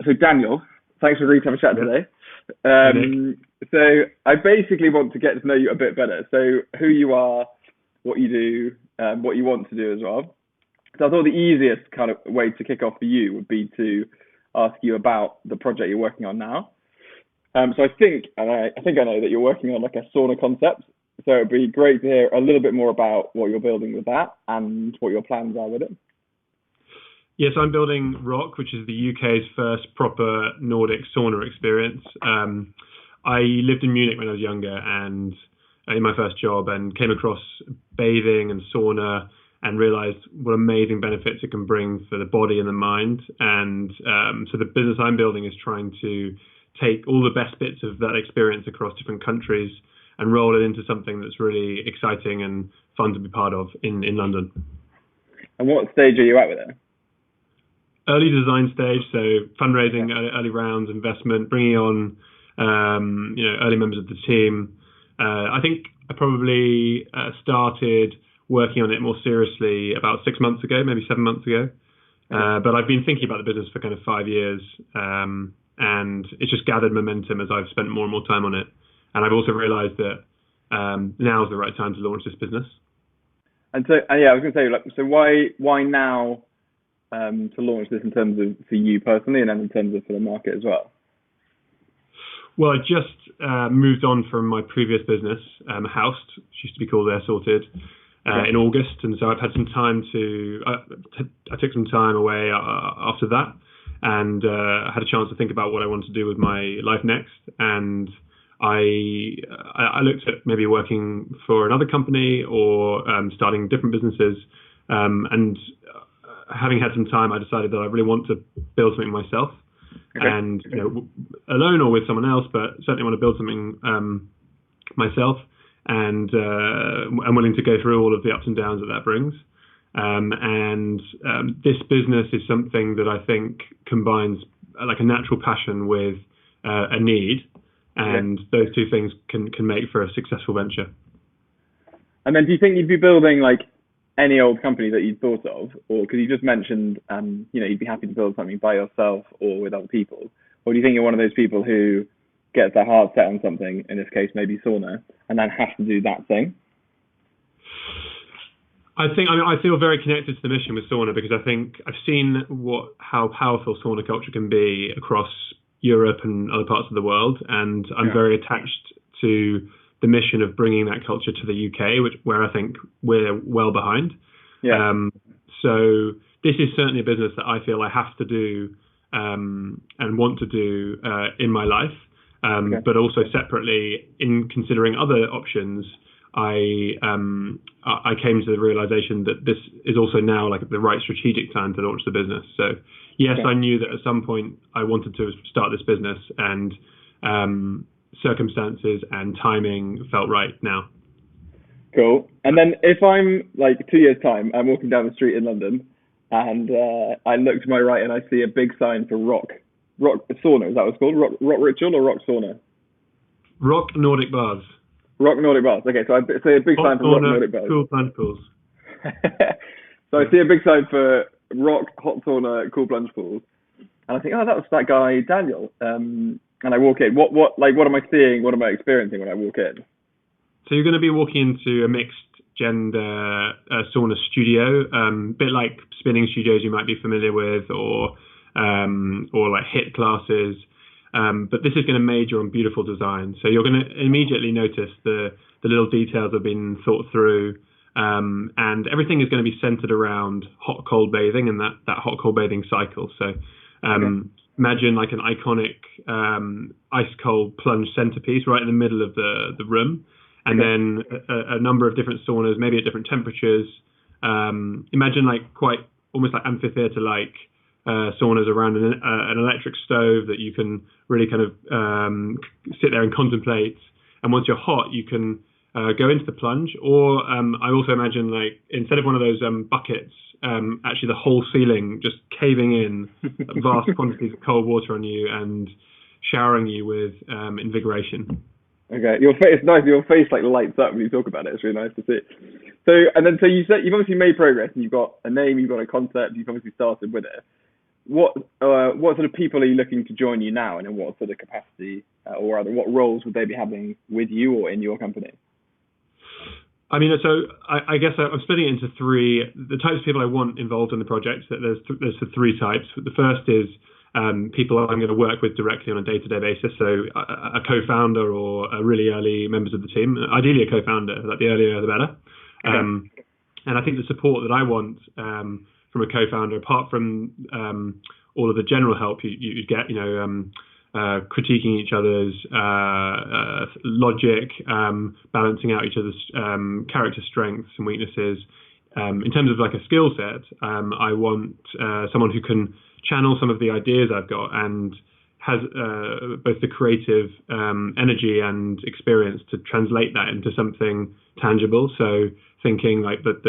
So Daniel, thanks for agreeing to have a chat Yep. today. Hey, Nick. So I basically want to get to know you a bit better. So who you are, what you do, what you want to do as well. So I thought the easiest kind of way to kick off for you would be to ask you about the project you're working on now. So I think, and I think I know that you're working on like a sauna concept. So it'd be great to hear a little bit more about what you're building with that and what your plans are with it. Yes, I'm building Rock, which is the UK's first proper Nordic sauna experience. I lived in Munich when I was younger and in my first job and came across bathing and sauna and realized what amazing benefits it can bring for the body and the mind. And so the business I'm building is trying to take all the best bits of that experience across different countries and roll it into something that's really exciting and fun to be part of in London. And what stage are you at with it? Early design stage, so fundraising, Yeah. early rounds, investment, bringing on early members of the team. I think I probably started working on it more seriously about 6 months ago, maybe 7 months ago. But I've been thinking about the business for kind of 5 years, and it's just gathered momentum as I've spent more and more time on it. And I've also realised that now is the right time to launch this business. And so, yeah, I was going to say, like, so why now to launch this in terms of for you personally, and then in terms of for the market as well? Well, I just moved on from my previous business, Housed, which used to be called Air Sorted, in August, and so I've had some time I took some time away after that, and I had a chance to think about what I wanted to do with my life next, and I looked at maybe working for another company or starting different businesses, and having had some time, I decided that I really want to build something myself. Okay. And alone or with someone else, but certainly want to build something myself, and I'm willing to go through all of the ups and downs that brings. This business is something that I think combines like a natural passion with a need, and those two things can make for a successful venture. And then, do you think you'd be building like any old company that you'd thought of, or because you just mentioned, you'd be happy to build something by yourself or with other people, or do you think you're one of those people who gets their heart set on something, in this case maybe sauna, and then has to do that thing? I feel very connected to the mission with sauna because I think I've seen how powerful sauna culture can be across Europe and other parts of the world, and I'm very attached to the mission of bringing that culture to the UK, where I think we're well behind. Yeah. So this is certainly a business that I feel I have to do and want to do in my life, but also separately in considering other options. I came to the realization that this is also now like the right strategic time to launch the business. So yes, I knew that at some point I wanted to start this business, and circumstances and timing felt right now. Cool. And then if I'm like 2 years time, I'm walking down the street in London, and I look to my right and I see a big sign for Rock Sauna. Is that what it's called? Rock Ritual or Rock Sauna? Rock Nordic Bars. Rock Nordic Bars. Okay, so I see a big sign for Rock Nordic Bars. Cool plunge pools. So I see a big sign for Rock Hot Sauna Cool Plunge Pools, and I think, oh, that was that guy Daniel. And I walk in. What am I seeing? What am I experiencing when I walk in? So you're going to be walking into a mixed gender sauna studio, bit like spinning studios you might be familiar with, or like HIIT classes. But this is going to major on beautiful design. So you're going to immediately notice the little details have been thought through, and everything is going to be centered around hot cold bathing and that hot cold bathing cycle. So imagine like an iconic ice cold plunge centerpiece right in the middle of the room, and then a number of different saunas, maybe at different temperatures. Imagine like quite almost like amphitheater like saunas around an electric stove that you can really kind of sit there and contemplate. And once you're hot, you can go into the plunge. Or I also imagine like instead of one of those buckets, actually the whole ceiling just caving in vast quantities of cold water on you and showering you with invigoration. Okay, your face, it's nice. Your face like lights up when you talk about it. It's really nice to see. So you said you've obviously made progress, and you've got a name, you've got a concept, you've obviously started with it. what sort of people are you looking to join you now, and in what sort of capacity, or rather, what roles would they be having with you or in your company? I mean, so I guess I'm splitting it into the types of people I want involved in the project. There's three types. The first is people I'm going to work with directly on a day-to-day basis. So a co-founder or a really early members of the team, ideally a co-founder, like the earlier the better. Okay. And I think the support that I want from a co-founder, apart from all of the general help you get, critiquing each other's logic, balancing out each other's character strengths and weaknesses. In terms of like a skill set, I want someone who can channel some of the ideas I've got and has both the creative energy and experience to translate that into something tangible. So thinking like that,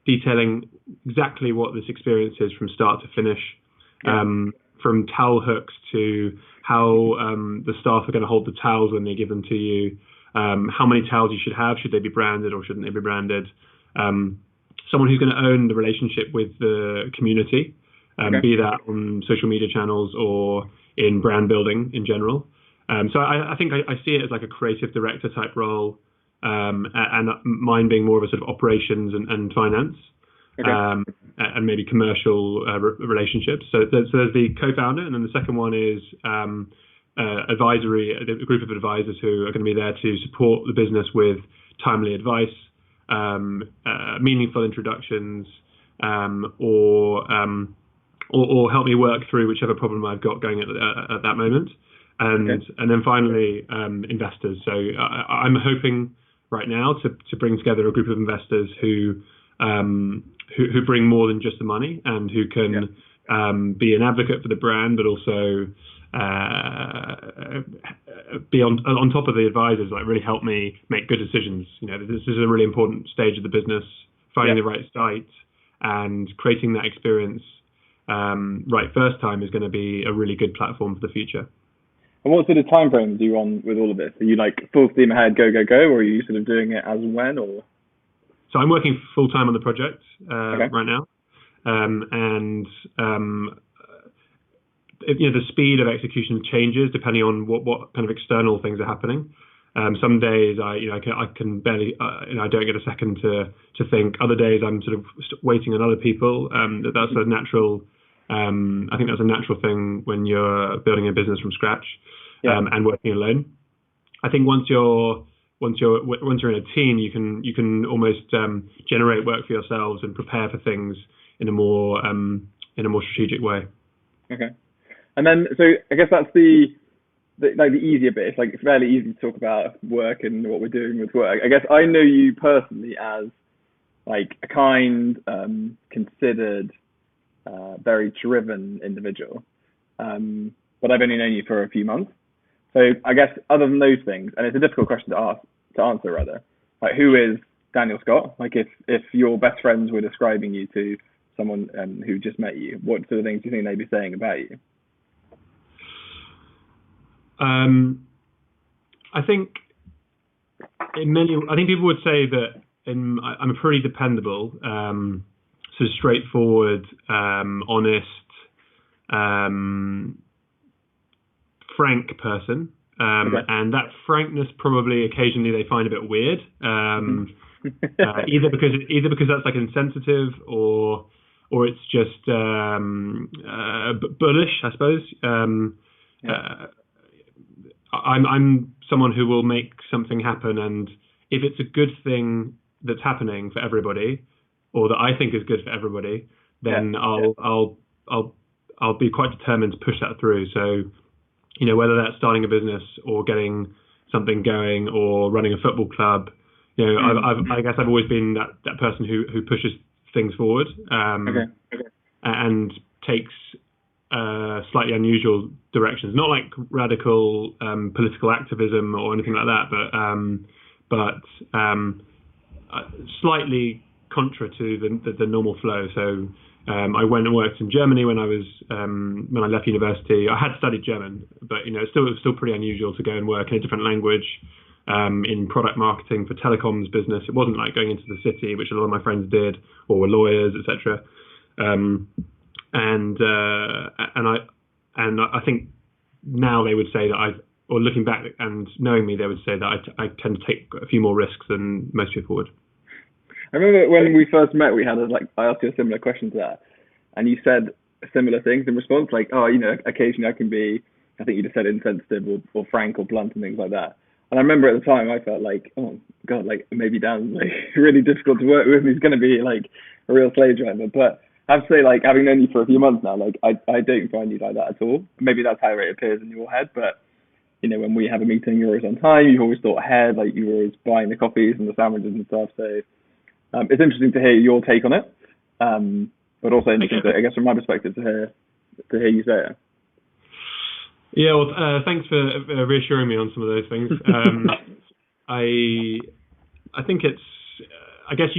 detailing exactly what this experience is from start to finish, from towel hooks to how the staff are going to hold the towels when they give them to you, how many towels you should have, should they be branded or shouldn't they be branded, someone who's going to own the relationship with the community, be that on social media channels or in brand building in general. So I think I see it as like a creative director type role, and mine being more of a sort of operations and finance, and maybe commercial relationships. So there's the co-founder, and then the second one is advisory, a group of advisors who are going to be there to support the business with timely advice, meaningful introductions, or help me work through whichever problem I've got going at that moment. And then finally, investors. So I'm hoping right now to bring together a group of investors who bring more than just the money, and who can be an advocate for the brand, but also be on top of the advisors, like really help me make good decisions. This is a really important stage of the business, finding the right site and creating that experience right first time is going to be a really good platform for the future. And what sort of time frame do you on with all of this? Are you like full steam ahead, go, or are you sort of doing it as and when, or? So I'm working full time on the project right now, and the speed of execution changes depending on what kind of external things are happening. Some days I can barely I don't get a second to think. Other days I'm sort of waiting on other people. That's a natural. I think that's a natural thing when you're building a business from scratch and working alone. I think once you're in a team, you can almost generate work for yourselves and prepare for things in a more strategic way. Okay, and then so I guess that's the easier bit. It's like fairly easy to talk about work and what we're doing with work. I guess I know you personally as like a kind, considered, very driven individual, but I've only known you for a few months. So I guess other than those things, and it's a difficult question to answer rather, like who is Daniel Scott? Like if your best friends were describing you to someone who just met you, what sort of things do you think they'd be saying about you? I think people would say that I'm pretty dependable, sort of straightforward, honest, frank person, and that frankness probably occasionally they find a bit weird, either because that's like insensitive or it's just bullish, I suppose. I'm someone who will make something happen, and if it's a good thing that's happening for everybody, or that I think is good for everybody, then I'll be quite determined to push that through. So, whether that's starting a business or getting something going or running a football club, I guess I've always been that person who pushes things forward, and takes slightly unusual directions, not like radical political activism or anything like that, but slightly contra to the normal flow. So I went and worked in Germany when I left university. I had studied German, but it was still pretty unusual to go and work in a different language in product marketing for telecoms business. It wasn't like going into the city, which a lot of my friends did, or were lawyers, etc. I think now they would say that or looking back and knowing me, they would say that I tend to take a few more risks than most people would. I remember when we first met, I asked you a similar question to that, and you said similar things in response, like, oh, occasionally I can be, I think you just said insensitive or frank or blunt and things like that. And I remember at the time I felt like, oh God, like maybe Dan's like really difficult to work with. He's going to be like a real slave driver. But I have to say, like, having known you for a few months now, like I don't find you like that at all. Maybe that's how it appears in your head, but when we have a meeting, you're always on time. You've always thought ahead, like you were always buying the coffees and the sandwiches and stuff. So it's interesting to hear your take on it, but also interesting, I guess, from my perspective, to hear you say it. Yeah, well, thanks for reassuring me on some of those things. I think it's, I guess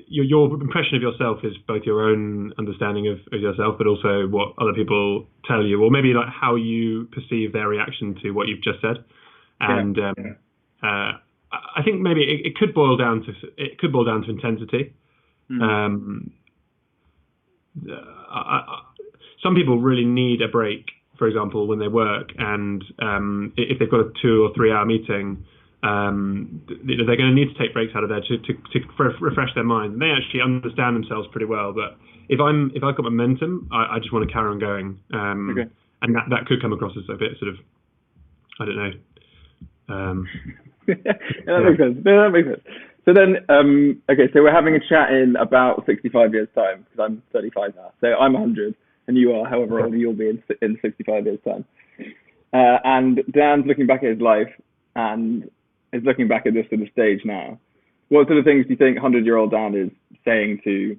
your impression of yourself is both your own understanding of yourself, but also what other people tell you, or maybe like how you perceive their reaction to what you've just said. And I think maybe it could boil down to intensity. Some people really need a break, for example, when they work, and if they've got a 2 or 3 hour meeting, they're going to need to take breaks out of there to refresh their mind. And they actually understand themselves pretty well. But if I've got momentum, I just want to carry on going. And that could come across as a bit sort of, I don't know. That makes sense. So then, so we're having a chat in about 65 years' time, because I'm 35 now. So I'm 100, and you are however old you'll be in 65 years' time. And Dan's looking back at his life and is looking back at this sort of stage now. What sort of things do you think 100-year-old Dan is saying to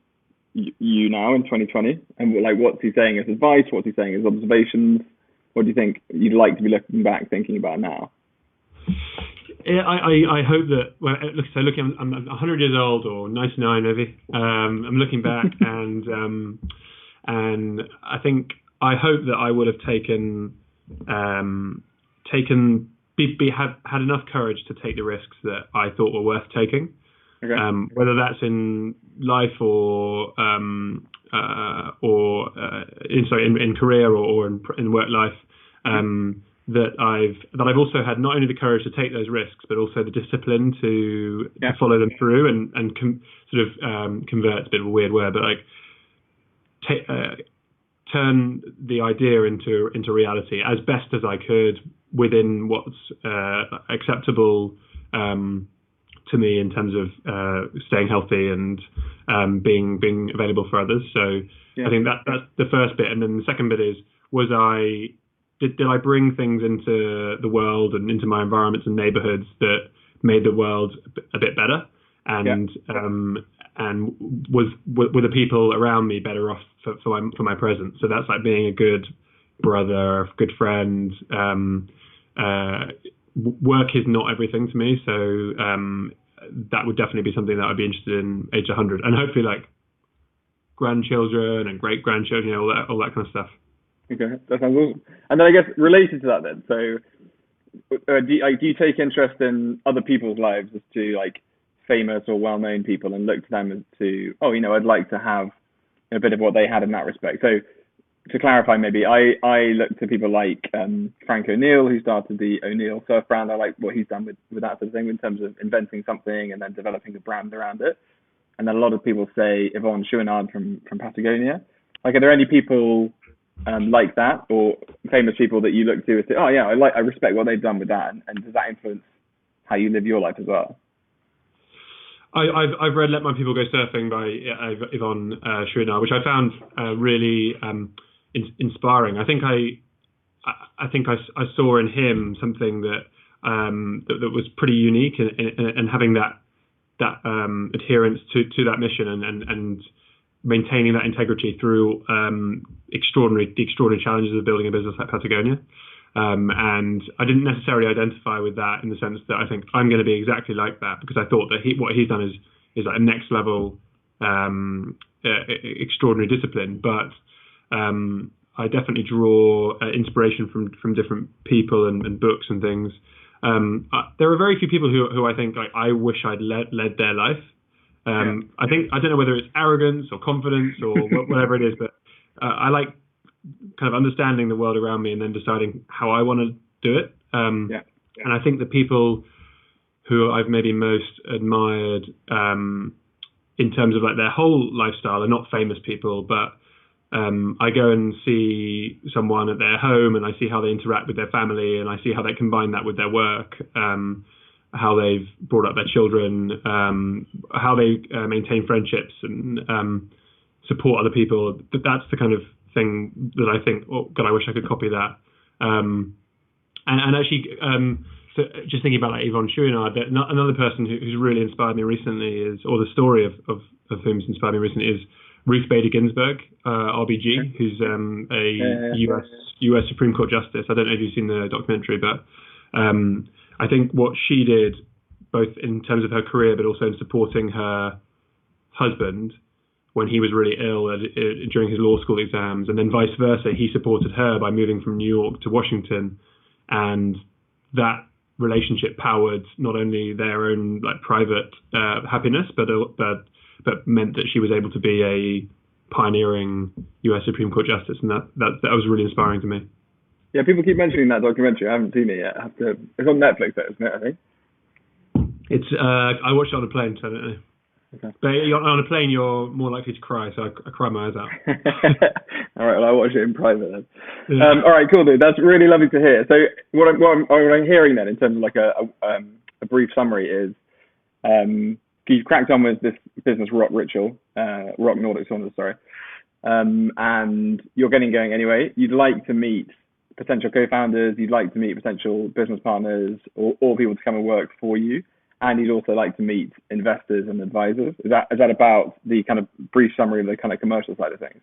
you now in 2020? And like, what's he saying as advice? What's he saying as observations? What do you think you'd like to be looking back, thinking about now? Yeah, I hope that. Well, looking, I'm 100 years old, or 99 maybe. I'm looking back, and I think I hope that I would have had enough courage to take the risks that I thought were worth taking. Okay. Whether that's in life or in career or in work life. That I've also had not only the courage to take those risks, but also the discipline to follow them through and convert. It's a bit of a weird word, but like turn the idea into reality as best as I could within what's acceptable to me in terms of staying healthy and being available for others. So I think that's the first bit, and then the second bit is Did I bring things into the world and into my environments and neighborhoods that made the world a bit better? And were the people around me better off for my presence? So that's like being a good brother, good friend. Work is not everything to me, so that would definitely be something that I'd be interested in age 100, and hopefully like grandchildren and great grandchildren, all that kind of stuff. Okay, that sounds awesome. And then I guess related to that then, so do you take interest in other people's lives as to like famous or well-known people and look to them as to, I'd like to have a bit of what they had in that respect? So to clarify, maybe I look to people like Frank O'Neill, who started the O'Neill surf brand. I like what he's done with that sort of thing in terms of inventing something and then developing a brand around it. And then a lot of people say Yvon Chouinard from Patagonia. Like, are there any people like that, or famous people that you look to and say, oh yeah, I respect what they've done with that, and does that influence how you live your life as well? I've read Let My People Go Surfing by Yvon Chouinard, which I found really inspiring. I think I saw in him something that was pretty unique, and having that adherence to that mission and maintaining that integrity through the extraordinary challenges of building a business like Patagonia. And I didn't necessarily identify with that in the sense that I think I'm going to be exactly like that, because I thought that what he's done is like a next level extraordinary discipline. But I definitely draw inspiration from different people and books and things. There are very few people who I think like I wish I'd led their life. I don't know whether it's arrogance or confidence or whatever it is, but I like kind of understanding the world around me and then deciding how I want to do it. And I think the people who I've maybe most admired in terms of like their whole lifestyle are not famous people, but I go and see someone at their home and I see how they interact with their family and I see how they combine that with their work, how they've brought up their children, how they maintain friendships and support other people. That's the kind of thing that I think, oh God, I wish I could copy that. And actually, so just thinking about like Yvonne Chouinard, another person who's really inspired me recently is, or the story of whom's inspired me recently is Ruth Bader Ginsburg, RBG, who's a US Supreme Court Justice. I don't know if you've seen the documentary, but I think what she did, both in terms of her career, but also in supporting her husband when he was really ill during his law school exams, and then vice versa, he supported her by moving from New York to Washington, and that relationship powered not only their own like private happiness, but meant that she was able to be a pioneering U.S. Supreme Court Justice, and that was really inspiring to me. Yeah, people keep mentioning that documentary. I haven't seen it yet. It's on Netflix, though, isn't it? I think it's. I watched it on a plane, so I don't know. Okay. But on a plane, you're more likely to cry, so I cry my eyes out. All right, well, I'll watch it in private then. Yeah. All right, cool, dude. That's really lovely to hear. So what I'm hearing then, in terms of like a brief summary, is you've cracked on with this business, Rock Nordic Saunas, sorry, and you're getting going anyway. You'd like to meet potential co-founders, you'd like to meet potential business partners, or people to come and work for you, and you'd also like to meet investors and advisors. Is that about the kind of brief summary of the kind of commercial side of things?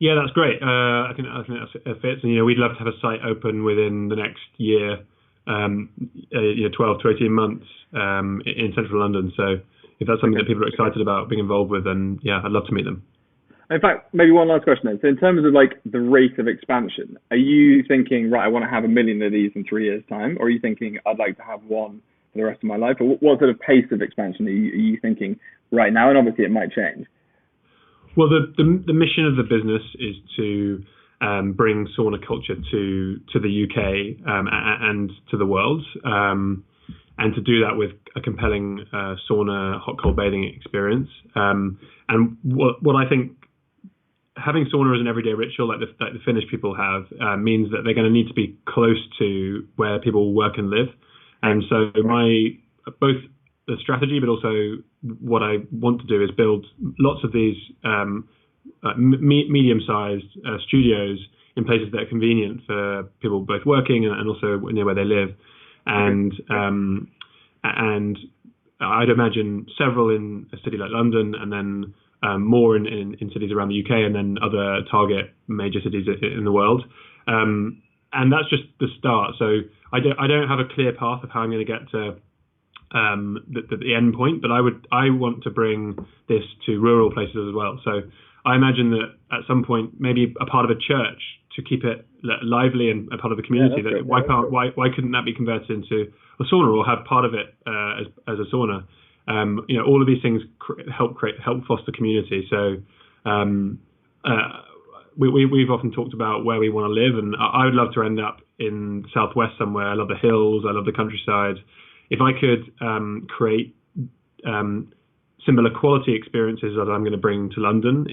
Yeah, that's great. I think that fits. And we'd love to have a site open within the next year, 12 to 18 months in central London. So if that's something that people are excited about being involved with, then yeah, I'd love to meet them. In fact, maybe one last question then. So in terms of like the rate of expansion, are you thinking, right, I want to have 1 million of these in 3 years' time? Or are you thinking, I'd like to have one for the rest of my life? Or what sort of pace of expansion are you thinking right now? And obviously it might change. Well, the mission of the business is to bring sauna culture to the UK and to the world, and to do that with a compelling sauna hot cold bathing experience. And what I think, having sauna as an everyday ritual like the Finnish people have means that they're going to need to be close to where people work and live. And so both the strategy, but also what I want to do is build lots of these medium-sized studios in places that are convenient for people both working and also near where they live. And I'd imagine several in a city like London, and then more in cities around the UK, and then other target major cities in the world. And that's just the start. So I don't have a clear path of how I'm going to get to the end point, but I want to bring this to rural places as well. So I imagine that at some point, maybe a part of a church to keep it lively and a part of the community. Yeah, why couldn't that be converted into a sauna, or have part of it as a sauna? All of these things help foster community. So we've often talked about where we want to live, and I would love to end up in the southwest somewhere. I love the hills. I love the countryside. If I could create similar quality experiences that I'm going to bring to London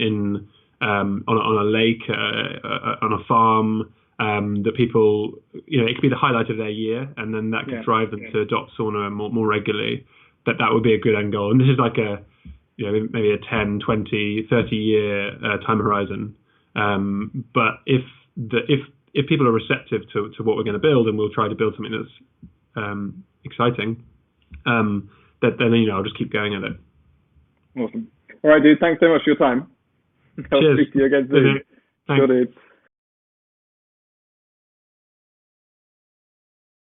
on a lake, on a farm, that people, it could be the highlight of their year, and then that could drive them to adopt sauna more regularly. That would be a good end goal. And this is like maybe a 10, 20, 30 year time horizon. But if people are receptive to what we're going to build, and we'll try to build something that's exciting, then I'll just keep going at it. Awesome. All right, dude. Thanks so much for your time. I'll speak to you again soon. Thanks. Sure, dude.